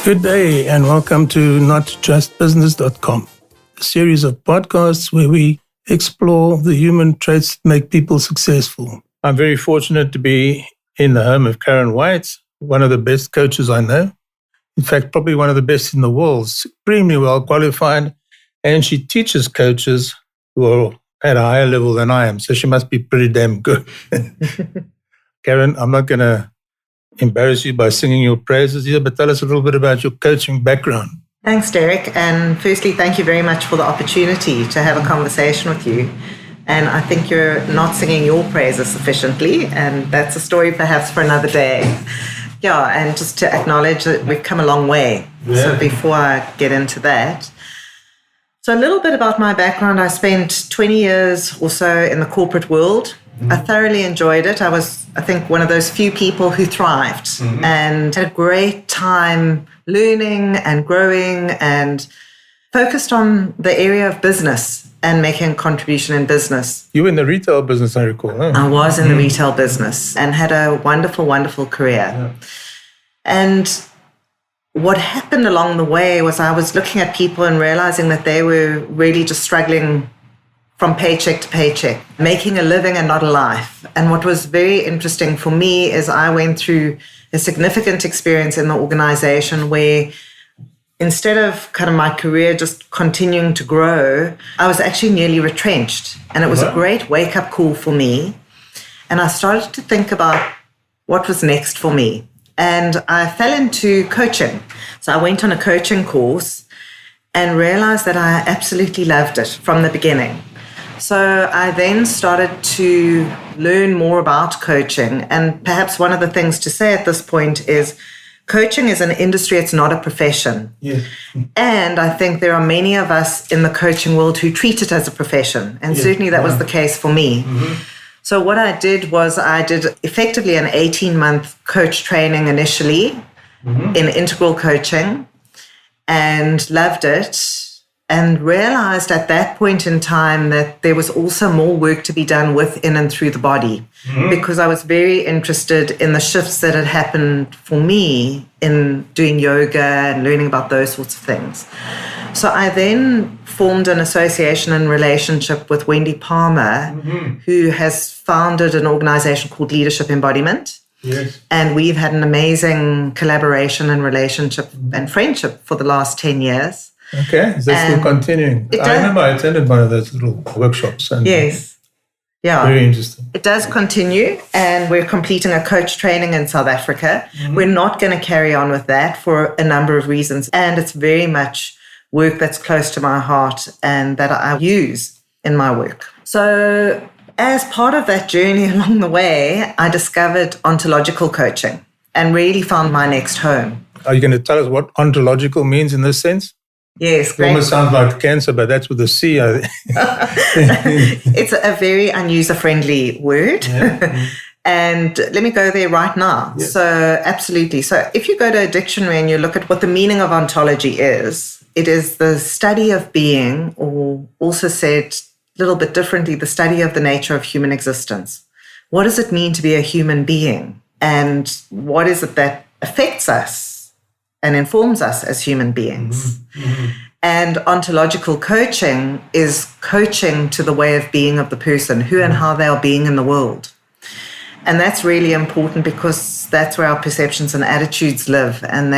Good day and welcome to NotJustBusiness.com, a series of podcasts where we explore the human traits that make people successful. I'm very fortunate to be in the home of Karen White, one of the best coaches I know. In fact, probably one of the best in the world, extremely well qualified, and she teaches coaches who are at a higher level than I am, so she must be pretty damn good. Karen, I'm not going to embarrass you by singing your praises here, but tell us a little bit about your coaching background. Thanks, Derek. And firstly, thank you very much for the opportunity to have a conversation with you. And I think you're not singing your praises sufficiently, and that's a story perhaps for another day. Yeah, and just to acknowledge that we've come a long way. Yeah. So before I get into that, so a little bit about my background. I spent 20 years or so in the corporate world. I thoroughly enjoyed it. I was, I think, one of those few people who thrived and had a great time learning and growing and focused on the area of business and making a contribution in business. You were in the retail business, I recall. Huh? I was in the retail business and had a wonderful, wonderful career. Yeah. And what happened along the way was I was looking at people and realizing that they were really just struggling from paycheck to paycheck, making a living and not a life. And what was very interesting for me is I went through a significant experience in the organization where instead of kind of my career just continuing to grow, I was actually nearly retrenched. And it was a great wake-up call for me. And I started to think about what was next for me. And I fell into coaching. So I went on a coaching course and realized that I absolutely loved it from the beginning. So I then started to learn more about coaching. And perhaps one of the things to say at this point is coaching is an industry, it's not a profession. Yeah. And I think there are many of us in the coaching world who treat it as a profession. And certainly that was the case for me. So what I did was I did effectively an 18-month coach training initially in integral coaching and loved it. And realized at that point in time that there was also more work to be done within and through the body because I was very interested in the shifts that had happened for me in doing yoga and learning about those sorts of things. So I then formed an association and relationship with Wendy Palmer, who has founded an organization called Leadership Embodiment. Yes. And we've had an amazing collaboration and relationship and friendship for the last 10 years. Okay, is that still continuing? I remember I attended one of those little workshops. And yes. Yeah. Very interesting. It does continue, and we're completing a coach training in South Africa. We're not going to carry on with that for a number of reasons, and it's very much work that's close to my heart and that I use in my work. So as part of that journey along the way, I discovered ontological coaching and really found my next home. Are you going to tell us what ontological means in this sense? Yes, great. It almost sounds like cancer, but that's with a C. It's a very unuser-friendly word. Yeah. And let me go there right now. Yes. So absolutely. So if you go to a dictionary and you look at what the meaning of ontology is, it is the study of being, or also said a little bit differently, the study of the nature of human existence. What does it mean to be a human being? And what is it that affects us and informs us as human beings? And ontological coaching is coaching to the way of being of the person, who and how they are being in the world. And that's really important because that's where our perceptions and attitudes live. And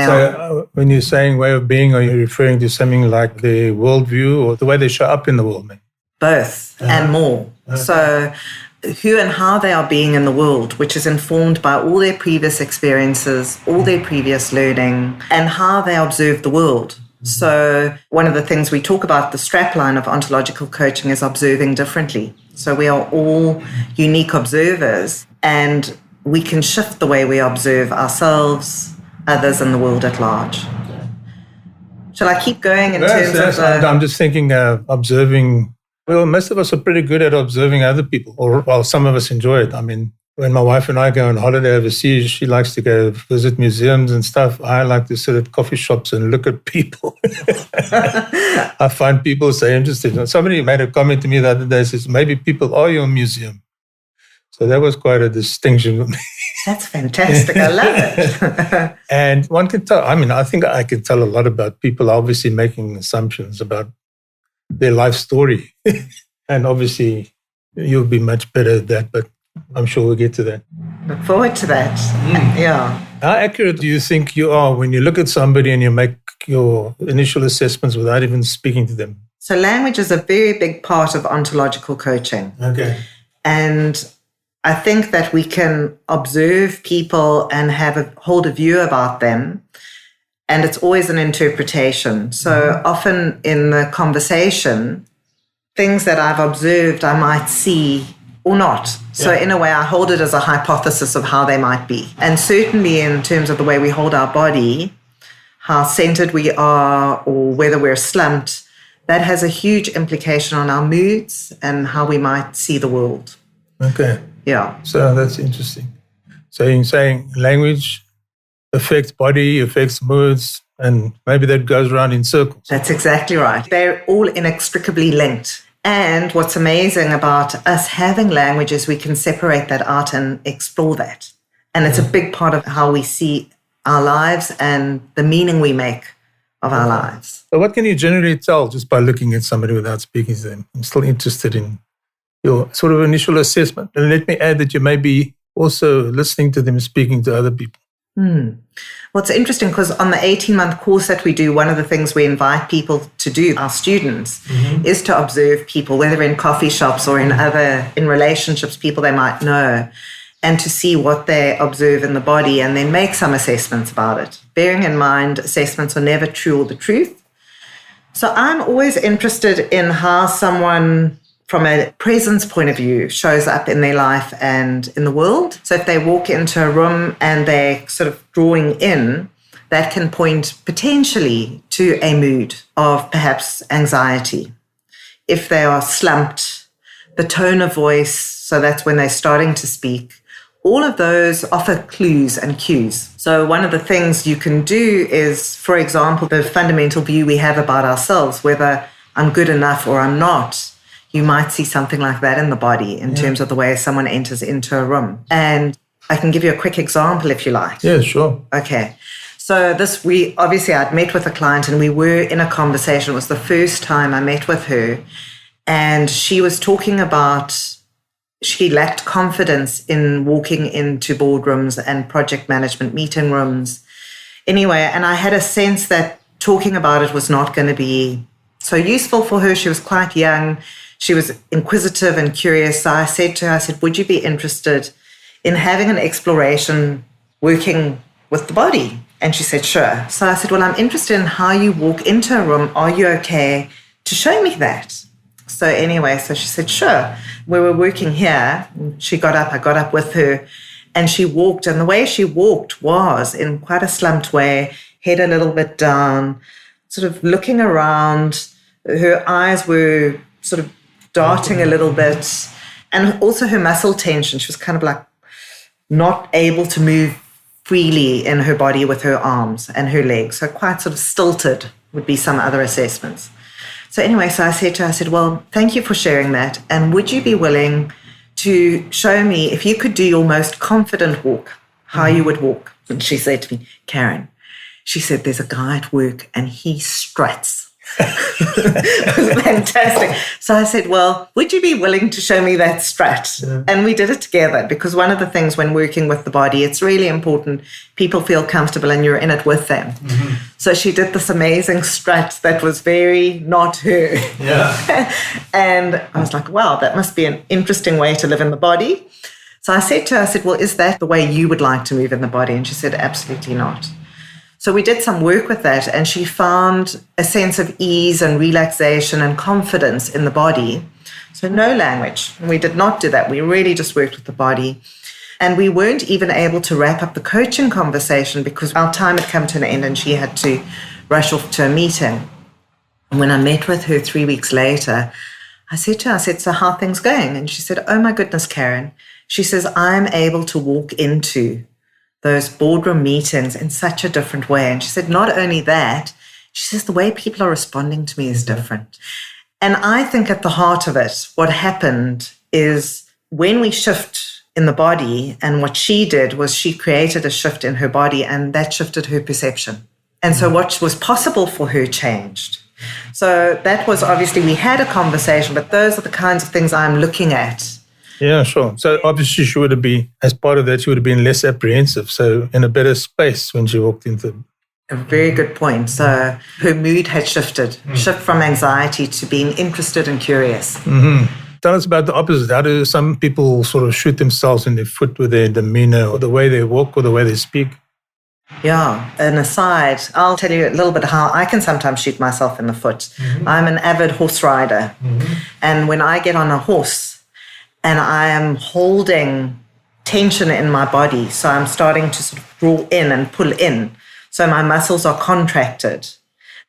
when you're saying way of being, are you referring to something like the worldview or the way they show up in the world? Both and more. So who and how they are being in the world, which is informed by all their previous experiences, all their previous learning, and how they observe the world. So one of the things we talk about, the strapline of ontological coaching, is observing differently. So we are all unique observers, and we can shift the way we observe ourselves, others, and the world at large. Shall I keep going in terms of I'm just thinking observing. Well, most of us are pretty good at observing other people, or some of us enjoy it. I mean, when my wife and I go on holiday overseas, she likes to go visit museums and stuff. I like to sit at coffee shops and look at people. I find people so interesting. Somebody made a comment to me the other day, says, maybe people are your museum. So that was quite a distinction for me. That's fantastic. I love it. And one can tell, I think I can tell a lot about people obviously making assumptions about their life story. And obviously you'll be much better at that, but I'm sure we'll get to that. Look forward to that. Yeah. How accurate do you think you are when you look at somebody and you make your initial assessments without even speaking to them? So language is a very big part of ontological coaching. Okay. And I think that we can observe people and hold a view about them. And it's always an interpretation. So often in the conversation, things that I've observed, I might see or not. So in a way, I hold it as a hypothesis of how they might be. And certainly in terms of the way we hold our body, how centered we are or whether we're slumped, that has a huge implication on our moods and how we might see the world. Okay. Yeah. So that's interesting. So you're saying language affects body, affects moods, and maybe that goes around in circles. That's exactly right. They're all inextricably linked. And what's amazing about us having language is we can separate that out and explore that. And it's a big part of how we see our lives and the meaning we make of our lives. But what can you generally tell just by looking at somebody without speaking to them? I'm still interested in your sort of initial assessment. And let me add that you may be also listening to them, speaking to other people. Well, it's interesting because on the 18-month course that we do, one of the things we invite people to do, our students, is to observe people, whether in coffee shops or in relationships, people they might know, and to see what they observe in the body and then make some assessments about it. Bearing in mind, assessments are never true or the truth. So I'm always interested in how someone, from a presence point of view, shows up in their life and in the world. So if they walk into a room and they're sort of drawing in, that can point potentially to a mood of perhaps anxiety. If they are slumped, the tone of voice, so that's when they're starting to speak, all of those offer clues and cues. So one of the things you can do is, for example, the fundamental view we have about ourselves, whether I'm good enough or I'm not. You might see something like that in the body in terms of the way someone enters into a room. And I can give you a quick example if you like. Yeah, sure. Okay. So I'd met with a client and we were in a conversation. It was the first time I met with her. And she was talking about she lacked confidence in walking into boardrooms and project management meeting rooms. Anyway, and I had a sense that talking about it was not going to be so useful for her. She was quite young. She was inquisitive and curious. So I said to her, would you be interested in having an exploration working with the body? And she said, sure. So I said, well, I'm interested in how you walk into a room. Are you okay to show me that? So anyway, so she said, sure. We were working here. She got up, I got up with her, and she walked. And the way she walked was in quite a slumped way, head a little bit down, sort of looking around. Her eyes were sort of darting a little bit, and also her muscle tension. She was kind of like not able to move freely in her body with her arms and her legs. So quite sort of stilted would be some other assessments. So anyway, so I said to her, well, thank you for sharing that. And would you be willing to show me, if you could do your most confident walk, how you would walk? And she said to me, Karen, she said, there's a guy at work and he struts. It was fantastic. So I said, well, would you be willing to show me that strut? Yeah. And we did it together, because one of the things when working with the body, it's really important people feel comfortable and you're in it with them. Mm-hmm. So she did this amazing strut that was very not her. Yeah. And I was like, wow, that must be an interesting way to live in the body. So I said to her, well, is that the way you would like to move in the body? And she said, absolutely not. So we did some work with that, and she found a sense of ease and relaxation and confidence in the body. So no language. We did not do that. We really just worked with the body. And we weren't even able to wrap up the coaching conversation because our time had come to an end and she had to rush off to a meeting. And when I met with her 3 weeks later, I said to her, so how are things going? And she said, oh my goodness, Karen. She says, I'm able to walk into those boardroom meetings in such a different way. And she said, not only that, she says, the way people are responding to me is different. And I think at the heart of it, what happened is when we shift in the body. And what she did was she created a shift in her body, and that shifted her perception. And so what was possible for her changed. So that was obviously, we had a conversation, but those are the kinds of things I'm looking at. Yeah, sure. So obviously she would have been, as part of that, she would have been less apprehensive. So in a better space when she walked into. A very good point. So her mood had shifted, shift from anxiety to being interested and curious. Mm-hmm. Tell us about the opposite. How do some people sort of shoot themselves in the foot with their demeanor or the way they walk or the way they speak? Yeah, an aside, I'll tell you a little bit how I can sometimes shoot myself in the foot. Mm-hmm. I'm an avid horse rider. Mm-hmm. And when I get on a horse and I am holding tension in my body, so I'm starting to sort of draw in and pull in, so my muscles are contracted,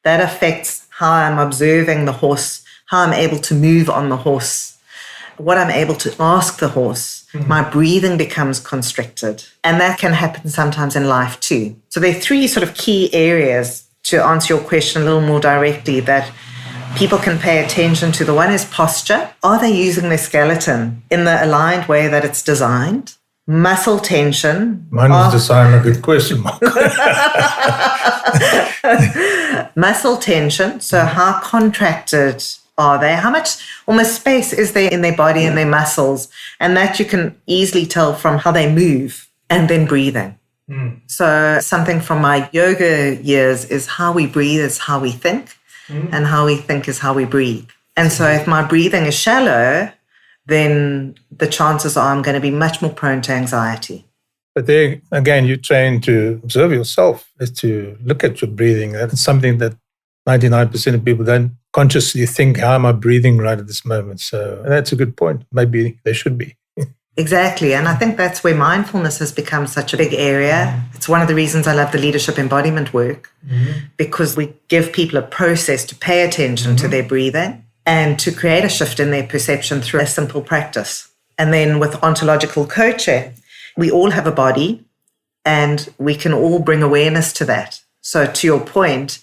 that affects how I'm observing the horse, how I'm able to move on the horse, what I'm able to ask the horse. My breathing becomes constricted. And that can happen sometimes in life too. So there are three sort of key areas to answer your question a little more directly that people can pay attention to. The one is posture. Are they using their skeleton in the aligned way that it's designed? Muscle tension. Mine was designed like a good question mark. Muscle tension. So how contracted are they? How much almost space is there in their body and their muscles? And that you can easily tell from how they move and then breathing. So something from my yoga years is how we breathe is how we think, and how we think is how we breathe. And so if my breathing is shallow, then the chances are I'm going to be much more prone to anxiety. But there, again, you train to observe yourself, is to look at your breathing. That's something that 99% of people don't consciously think, how am I breathing right at this moment? So that's a good point. Maybe they should be. Exactly. And I think that's where mindfulness has become such a big area. It's one of the reasons I love the leadership embodiment work, because we give people a process to pay attention to their breathing and to create a shift in their perception through a simple practice. And then with ontological coaching, we all have a body and we can all bring awareness to that. So to your point,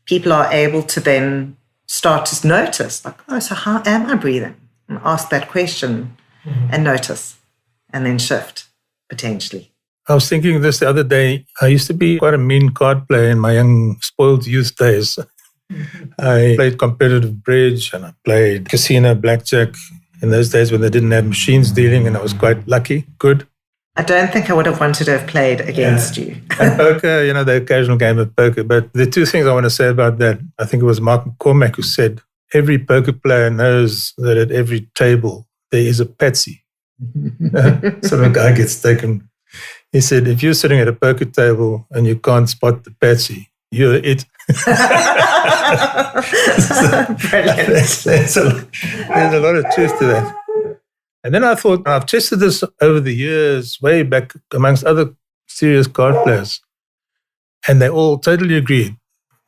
people are able to then start to notice, like, oh, so how am I breathing? And ask that question and notice, and then shift, potentially. I was thinking of this the other day. I used to be quite a mean card player in my young, spoiled youth days. I played competitive bridge and I played casino, blackjack in those days when they didn't have machines dealing, and I was quite lucky, good. I don't think I would have wanted to have played against you. And poker, the occasional game of poker. But the two things I want to say about that, I think it was Mark McCormack who said, every poker player knows that at every table there is a patsy. So a guy gets taken. He said, if you're sitting at a poker table and you can't spot the patsy, you're it. Brilliant. There's a lot of truth to that. And then I thought, I've tested this over the years, way back amongst other serious card players, and they all totally agreed.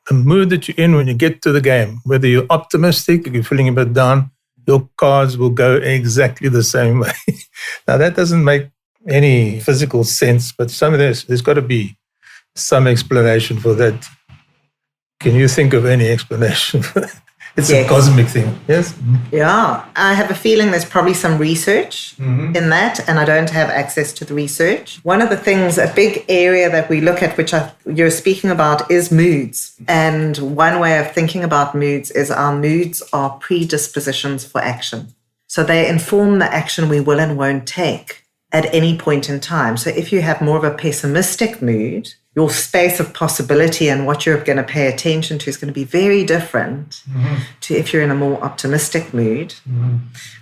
The mood that you're in when you get to the game, whether you're optimistic, if you're feeling a bit down, your cards will go exactly the same way. Now, that doesn't make any physical sense, but there's got to be some explanation for that. Can you think of any explanation for that? It's a cosmic thing, yes? Yeah, I have a feeling there's probably some research in that, and I don't have access to the research. One of the things, a big area that we look at, which you're speaking about, is moods. And one way of thinking about moods is our moods are predispositions for action. So they inform the action we will and won't take at any point in time. So if you have more of a pessimistic mood, your space of possibility and what you're going to pay attention to is going to be very different to if you're in a more optimistic mood,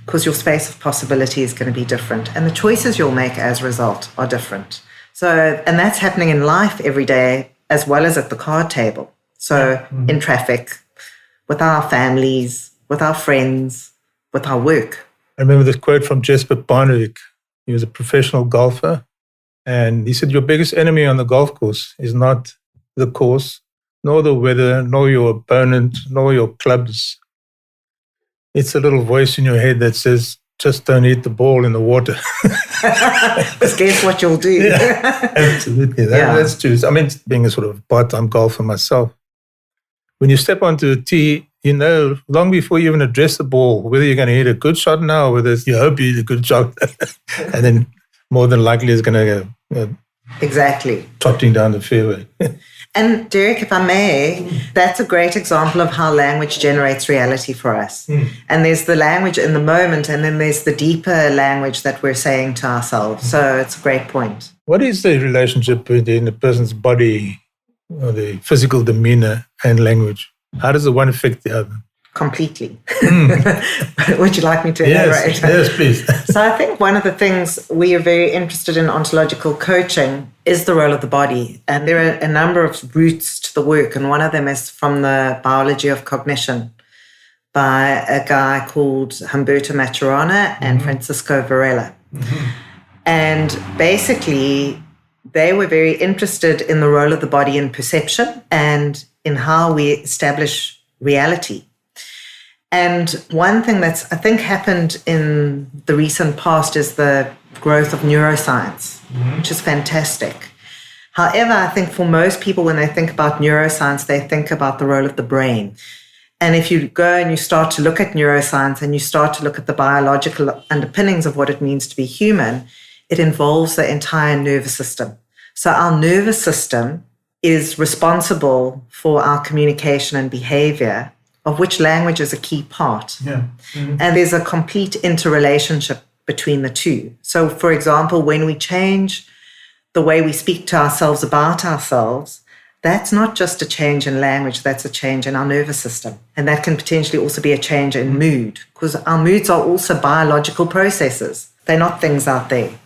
because your space of possibility is going to be different. And the choices you'll make as a result are different. So, and that's happening in life every day, as well as at the card table. So in traffic, with our families, with our friends, with our work. I remember this quote from Jesper Parnevik. He was a professional golfer. And he said, your biggest enemy on the golf course is not the course, nor the weather, nor your opponent, nor your clubs. It's a little voice in your head that says, just don't hit the ball in the water. Because guess what you'll do? Yeah, absolutely. That's true. I mean, being a sort of part-time golfer myself, when you step onto a tee, you know, long before you even address the ball, whether you're going to hit a good shot now or whether you hope you hit a good shot. And then more than likely is going to Exactly. trotting down the fairway. And Derek, if I may, that's a great example of how language generates reality for us. And there's the language in the moment, and then there's the deeper language that we're saying to ourselves. So it's a great point. What is the relationship between a person's body or the physical demeanor and language? How does the one affect the other? Completely. Would you like me to elaborate? Yes, please. So I think one of the things we are very interested in ontological coaching is the role of the body. And there are a number of routes to the work. And one of them is from the biology of cognition by a guy called Humberto Maturana and Francisco Varela. And basically, they were very interested in the role of the body in perception and in how we establish reality. And one thing that's, I think, happened in the recent past is the growth of neuroscience, which is fantastic. However, I think for most people, when they think about neuroscience, they think about the role of the brain. And if you go and you start to look at neuroscience and you start to look at the biological underpinnings of what it means to be human, it involves the entire nervous system. So our nervous system is responsible for our communication and behavior, of which language is a key part. And there's a complete interrelationship between the two. So, for example, when we change the way we speak to ourselves about ourselves, that's not just a change in language, that's a change in our nervous system. And that can potentially also be a change in mood, because our moods are also biological processes. They're not things out there.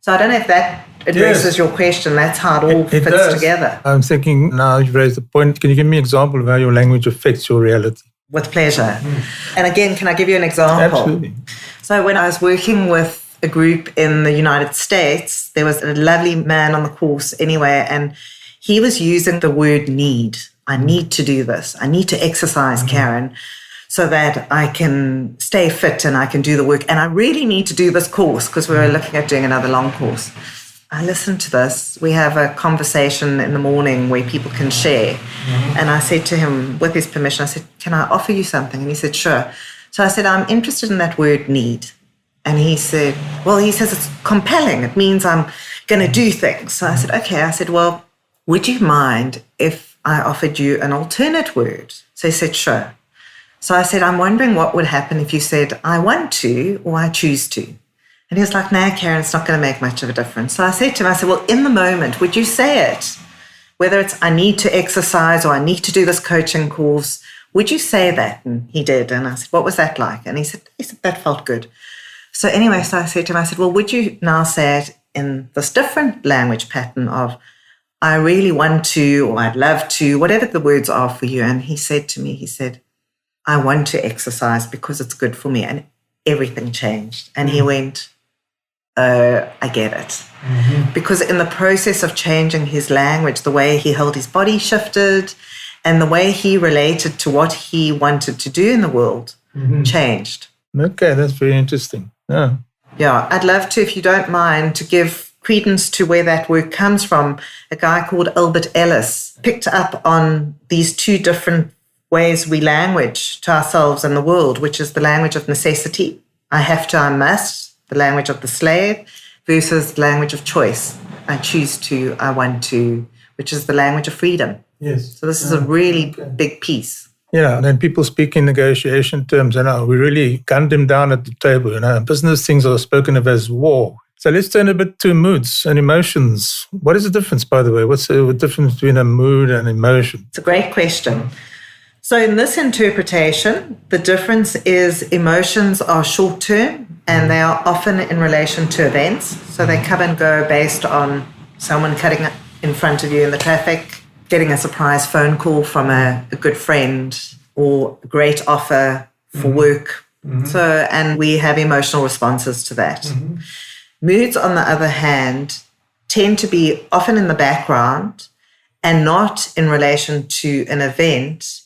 So I don't know if that addresses your question. That's how it all fits together. I'm thinking now you've raised the point. Can you give me an example of how your language affects your reality? With pleasure. And again, can I give you an example? Absolutely. So when I was working with a group in the United States, there was a lovely man on the course anyway, and he was using the word need. I need to do this. I need to exercise, Karen, so that I can stay fit and I can do the work. And I really need to do this course because we were looking at doing another long course. I listened to this. We have a conversation in the morning where people can share. And I said to him, with his permission, I said, can I offer you something? And he said, sure. So I said, I'm interested in that word need. And he said, well, he says it's compelling. It means I'm going to do things. So I said, okay. I said, well, would you mind if I offered you an alternate word? So he said, sure. So I said, I'm wondering what would happen if you said, I want to or I choose to. And he was like, nah, Karen, it's not going to make much of a difference. So I said to him, I said, well, in the moment, would you say it? Whether it's I need to exercise or I need to do this coaching course, would you say that? And he did. And I said, what was that like? And he said, that felt good. So anyway, so I said to him, I said, well, would you now say it in this different language pattern of I really want to or I'd love to, whatever the words are for you? And he said to me, he said, I want to exercise because it's good for me. And everything changed. And he went, oh, I get it. Because in the process of changing his language, the way he held his body shifted and the way he related to what he wanted to do in the world changed. Okay, that's very interesting. Yeah, I'd love to, if you don't mind, to give credence to where that work comes from. A guy called Albert Ellis picked up on these two different ways we language to ourselves and the world, which is the language of necessity. I have to, I must, the language of the slave, versus the language of choice. I choose to, I want to, which is the language of freedom. Yes. So this is a really big piece. Yeah, and then people speak in negotiation terms, and we really gunned them down at the table. Business things are spoken of as war. So let's turn a bit to moods and emotions. What is the difference, by the way? What's the difference between a mood and emotion? It's a great question. So in this interpretation, the difference is emotions are short-term and they are often in relation to events. So they come and go based on someone cutting in front of you in the traffic, getting a surprise phone call from a good friend, or a great offer for work. So, and we have emotional responses to that. Moods, on the other hand, tend to be often in the background and not in relation to an event,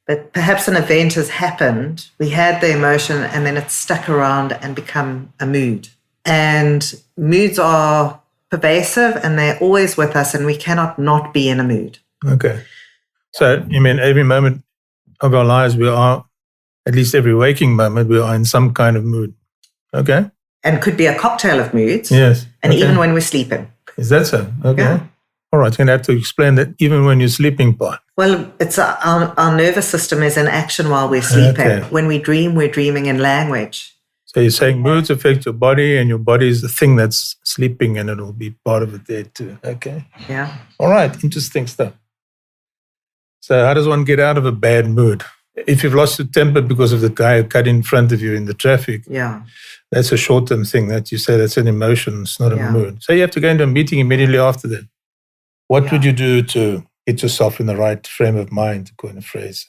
but perhaps an event has happened, we had the emotion, and then it's stuck around and become a mood. And moods are pervasive and they're always with us, and we cannot not be in a mood. Okay. So, you mean every moment of our lives, we are, at least every waking moment, we are in some kind of mood. Okay. and could be a cocktail of moods. Yes. And even when we're sleeping. Is that so? Okay. Yeah. All right. You're going to have to explain that even when you're sleeping part. Well, it's our nervous system is in action while we're sleeping. Okay. When we dream, we're dreaming in language. So you're saying moods affect your body, and your body is the thing that's sleeping, and it'll be part of it there too. Okay. Yeah. All right. Interesting stuff. So how does one get out of a bad mood? If you've lost your temper because of the guy who cut in front of you in the traffic, Yeah. that's a short-term thing that you say that's an emotion, it's not a Yeah. mood. So you have to go into a meeting immediately after that. What would you do to get yourself in the right frame of mind, to coin a phrase?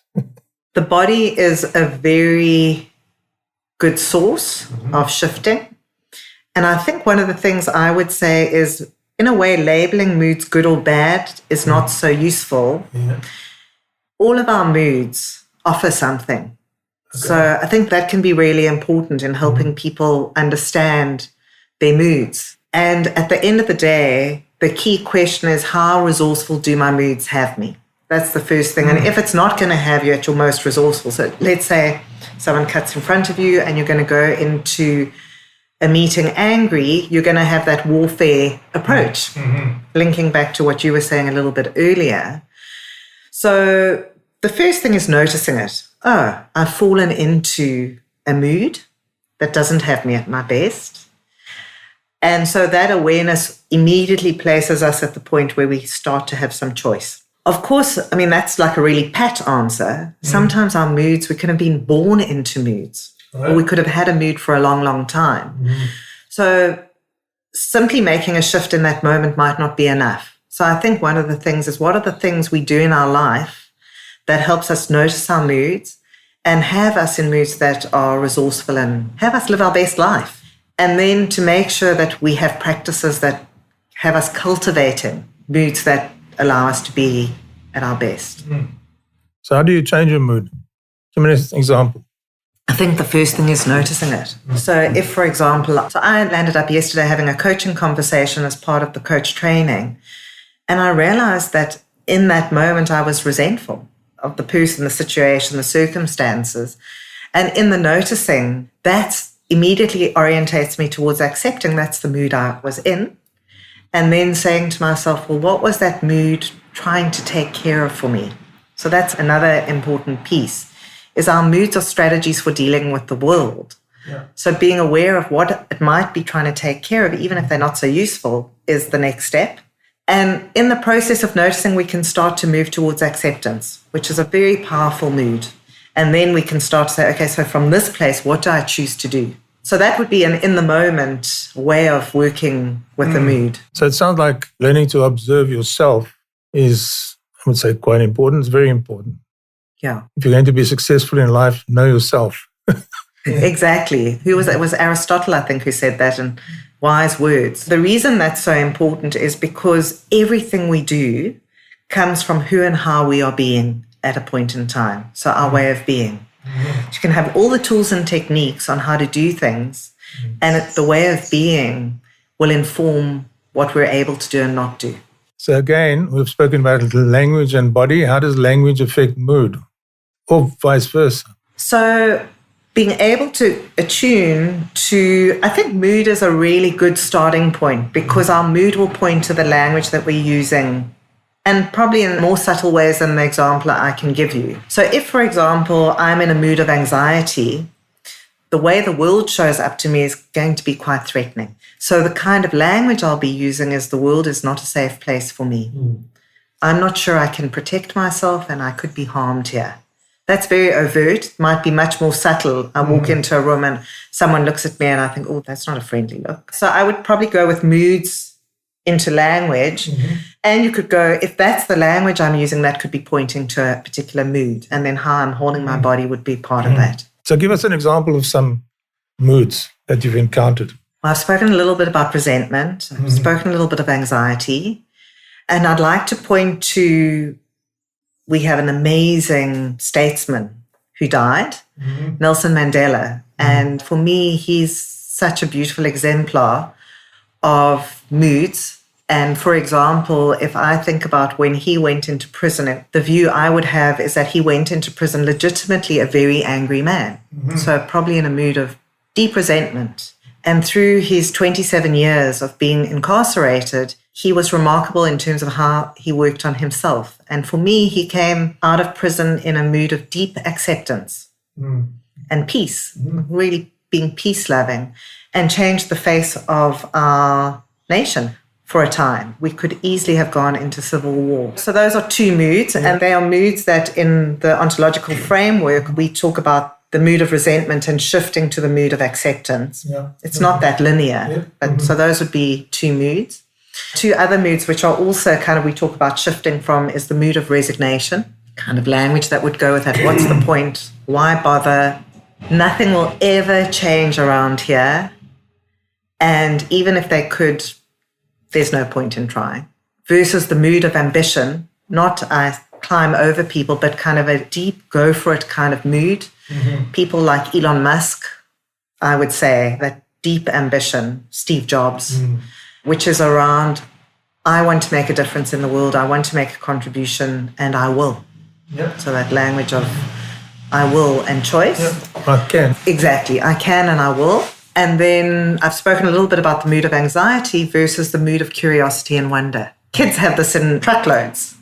The body is a very good source of shifting. And I think one of the things I would say is, in a way, labeling moods good or bad is not so useful. Yeah. All of our moods offer something. Okay. So I think that can be really important in helping people understand their moods. And at the end of the day, the key question is, how resourceful do my moods have me? That's the first thing. And if it's not going to have you at your most resourceful, so let's say someone cuts in front of you and you're going to go into a meeting angry, you're going to have that warfare approach, linking back to what you were saying a little bit earlier. So the first thing is noticing it. Oh, I've fallen into a mood that doesn't have me at my best. And so that awareness immediately places us at the point where we start to have some choice. Of course, I mean, that's like a really pat answer. Sometimes our moods, we could have been born into moods, or we could have had a mood for a long, long time. So simply making a shift in that moment might not be enough. So I think one of the things is, what are the things we do in our life that helps us notice our moods and have us in moods that are resourceful and have us live our best life? And then to make sure that we have practices that have us cultivating moods that allow us to be at our best. So how do you change your mood? Give me an example. I think the first thing is noticing it. So if, for example, I landed up yesterday having a coaching conversation as part of the coach training, and I realized that in that moment I was resentful of the person, the situation, the circumstances. And in the noticing, that immediately orientates me towards accepting that's the mood I was in. And then saying to myself, well, what was that mood trying to take care of for me? So that's another important piece, is our moods are strategies for dealing with the world. Yeah. So being aware of what it might be trying to take care of, even if they're not so useful, is the next step. And in the process of noticing, we can start to move towards acceptance, which is a very powerful mood. And then we can start to say, okay, so from this place, what do I choose to do? So that would be an in-the-moment way of working with the mood. So it sounds like learning to observe yourself is, I would say, quite important. It's very important. Yeah. If you're going to be successful in life, know yourself. Exactly. Who was it? It was Aristotle, I think, who said that in wise words. The reason that's so important is because everything we do comes from who and how we are being at a point in time. So our way of being. You can have all the tools and techniques on how to do things, and the way of being will inform what we're able to do and not do. So again, we've spoken about language and body. How does language affect mood, or vice versa? So being able to attune to, I think mood is a really good starting point, because our mood will point to the language that we're using, and probably in more subtle ways than the example I can give you. So if, for example, I'm in a mood of anxiety, the way the world shows up to me is going to be quite threatening. So the kind of language I'll be using is, the world is not a safe place for me. I'm not sure I can protect myself and I could be harmed here. That's very overt. It might be much more subtle. I walk into a room and someone looks at me and I think, oh, that's not a friendly look. So I would probably go with moods into language. And you could go, if that's the language I'm using, that could be pointing to a particular mood. And then how I'm holding my body would be part of that. So give us an example of some moods that you've encountered. Well, I've spoken a little bit about resentment. I've spoken a little bit of anxiety. And I'd like to point to, we have an amazing statesman who died, Nelson Mandela. And for me, he's such a beautiful exemplar of moods. And for example, if I think about when he went into prison, the view I would have is that he went into prison legitimately a very angry man. So probably in a mood of deep resentment. And through his 27 years of being incarcerated, he was remarkable in terms of how he worked on himself. And for me, he came out of prison in a mood of deep acceptance and peace, really being peace-loving, and changed the face of our nation for a time. We could easily have gone into civil war. So those are two moods, and they are moods that in the ontological framework, we talk about the mood of resentment and shifting to the mood of acceptance. It's not that linear, but so those would be two moods. Two other moods, which are also kind of we talk about shifting from, is the mood of resignation, kind of language that would go with that. What's the point? Why bother? Nothing will ever change around here. And even if they could, there's no point in trying. Versus the mood of ambition, not I climb over people, but kind of a deep go for it kind of mood. People like Elon Musk, I would say, that deep ambition, Steve Jobs, which is around, I want to make a difference in the world, I want to make a contribution, and I will. So that language of I will and choice. I can. Exactly, I can and I will. And then I've spoken a little bit about the mood of anxiety versus the mood of curiosity and wonder. Kids have this in truckloads.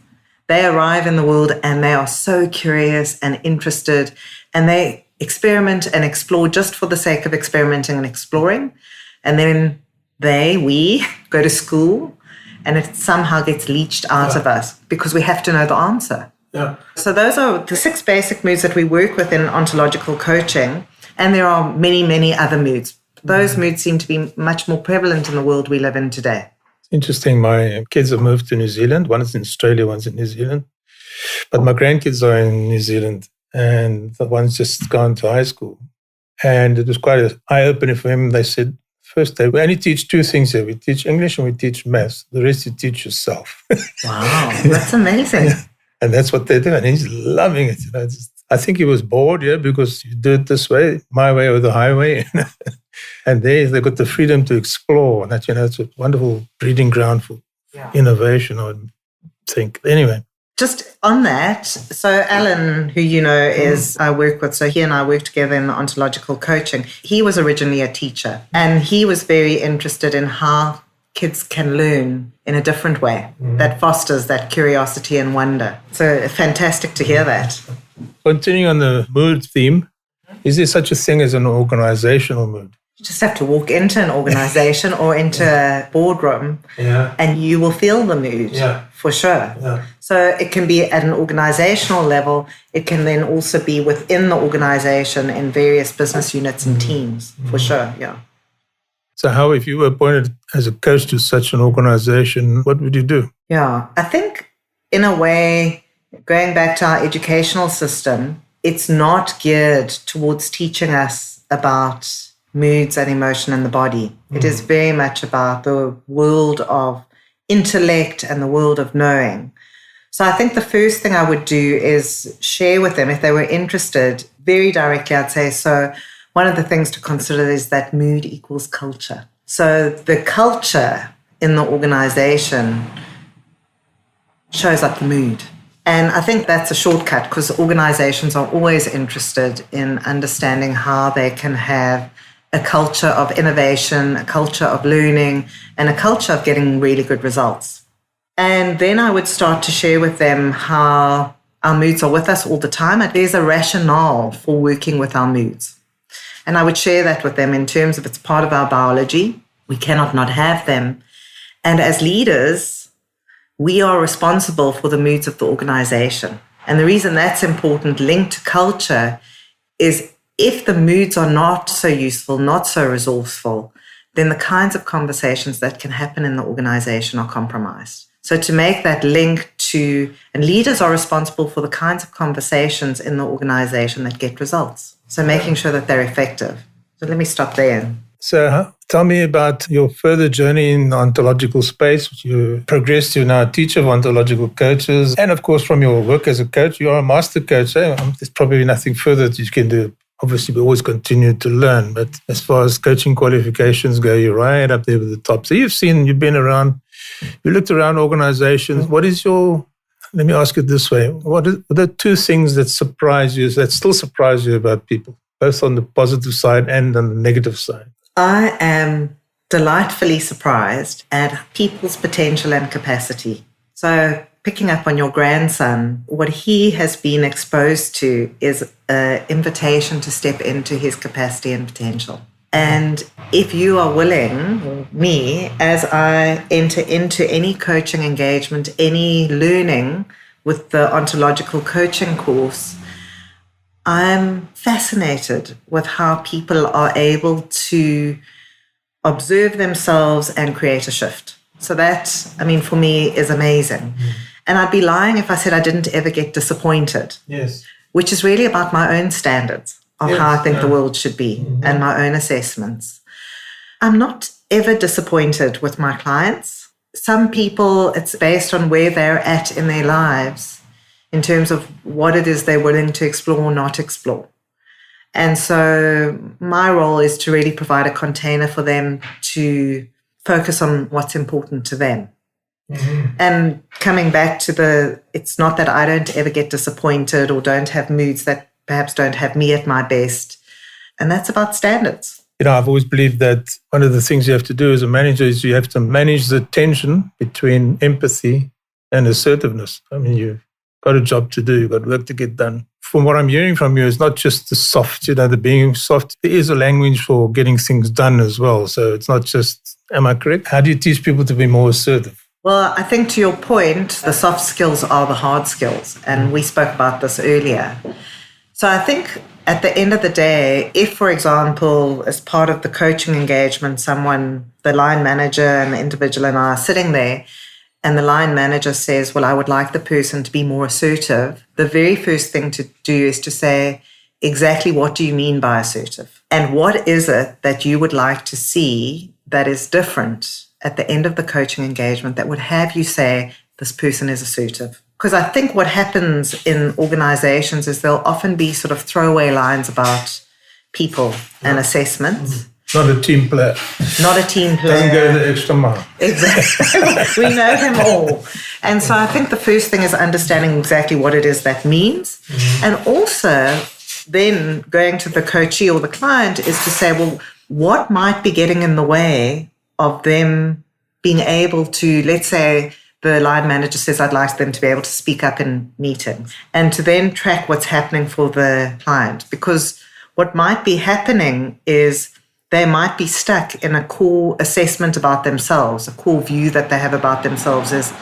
They arrive in the world and they are so curious and interested, and they experiment and explore just for the sake of experimenting and exploring. And then we go to school and it somehow gets leached out of us because we have to know the answer. So those are the 6 basic moods that we work with in ontological coaching. And there are many, many other moods. Those moods seem to be much more prevalent in the world we live in today. Interesting. My kids have moved to New Zealand. One is in Australia, one's in New Zealand. But my grandkids are in New Zealand, and the one's just gone to high school. And it was quite an eye-opener for him. They said, first day, we only teach 2 things here. We teach English and we teach maths. The rest you teach yourself. Wow, that's amazing. And that's what they do. And he's loving it. I think he was bored, because you do it this way, my way or the highway. And they've got the freedom to explore. And that, it's a wonderful breeding ground for innovation, I would think. Anyway. Just on that, so Alan, who is I work with, so he and I work together in the ontological coaching. He was originally a teacher, and he was very interested in how kids can learn in a different way that fosters that curiosity and wonder. So fantastic to hear that. Continuing on the mood theme, is there such a thing as an organizational mood? You just have to walk into an organization or into a boardroom and you will feel the mood for sure. So it can be at an organizational level. It can then also be within the organization in various business units and teams for sure. So how, if you were appointed as a coach to such an organization, what would you do? I think in a way, going back to our educational system, it's not geared towards teaching us about moods and emotion in the body. It is very much about the world of intellect and the world of knowing. So I think the first thing I would do is share with them, if they were interested, very directly, I'd say, so one of the things to consider is that mood equals culture. So the culture in the organization shows up the mood. And I think that's a shortcut because organizations are always interested in understanding how they can have a culture of innovation, a culture of learning, and a culture of getting really good results. And then I would start to share with them how our moods are with us all the time. And there's a rationale for working with our moods. And I would share that with them in terms of it's part of our biology. We cannot not have them. And as leaders, we are responsible for the moods of the organization. And the reason that's important, linked to culture, is if the moods are not so useful, not so resourceful, then the kinds of conversations that can happen in the organization are compromised. So to make that link to, and leaders are responsible for the kinds of conversations in the organization that get results. So making sure that they're effective. So let me stop there. So tell me about your further journey in the ontological space. You progressed to now a teacher of ontological coaches. And of course, from your work as a coach, you are a master coach. There's probably nothing further that you can do. Obviously, we always continue to learn. But as far as coaching qualifications go, you're right up there with the top. So you've been around, you looked around organizations. What is let me ask it this way. What are the 2 things that surprise you, that still surprise you about people, both on the positive side and on the negative side? I am delightfully surprised at people's potential and capacity. So picking up on your grandson, what he has been exposed to is an invitation to step into his capacity and potential. And if you are willing, me, as I enter into any coaching engagement, any learning with the ontological coaching course, I'm fascinated with how people are able to observe themselves and create a shift. So that, I mean, for me is amazing. And I'd be lying if I said I didn't ever get disappointed. Yes. Which is really about my own standards of how I think the world should be and my own assessments. I'm not ever disappointed with my clients. Some people, it's based on where they're at in their lives in terms of what it is they're willing to explore or not explore. And so my role is to really provide a container for them to focus on what's important to them. And coming back to it's not that I don't ever get disappointed or don't have moods that perhaps don't have me at my best. And that's about standards. I've always believed that one of the things you have to do as a manager is you have to manage the tension between empathy and assertiveness. I mean, you've got a job to do, you've got work to get done. From what I'm hearing from you, it's not just the soft, the being soft. There is a language for getting things done as well. So it's not just, am I correct? How do you teach people to be more assertive? Well, I think to your point, the soft skills are the hard skills. And we spoke about this earlier. So I think at the end of the day, if, for example, as part of the coaching engagement, the line manager and the individual and I are sitting there, and the line manager says, well, I would like the person to be more assertive, the very first thing to do is to say, exactly what do you mean by assertive? And what is it that you would like to see that is different at the end of the coaching engagement that would have you say, this person is assertive? Because I think what happens in organizations is there'll often be sort of throwaway lines about people and assessments. Not a team player. Not a team player. Doesn't go the extra mile. Exactly. We know them all. And so I think the first thing is understanding exactly what it is that means. And also then going to the coachee or the client is to say, well, what might be getting in the way of them being able to, let's say, the line manager says, I'd like them to be able to speak up in meetings, and to then track what's happening for the client. Because what might be happening is they might be stuck in a core assessment about themselves. A core view that they have about themselves is,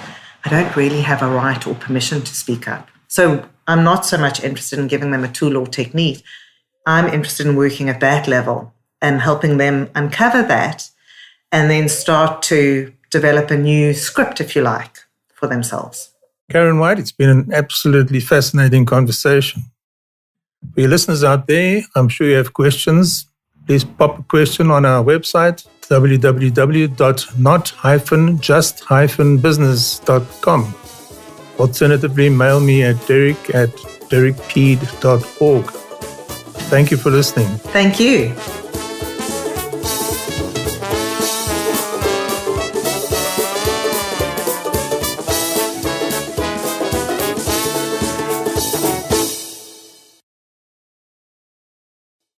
I don't really have a right or permission to speak up. So I'm not so much interested in giving them a tool or technique. I'm interested in working at that level and helping them uncover that and then start to develop a new script, if you like, for themselves. Karen White, it's been an absolutely fascinating conversation. For your listeners out there, I'm sure you have questions. Please pop a question on our website, www.not-just-business.com. Alternatively, mail me at derek@derekpeed.org. Thank you for listening. Thank you.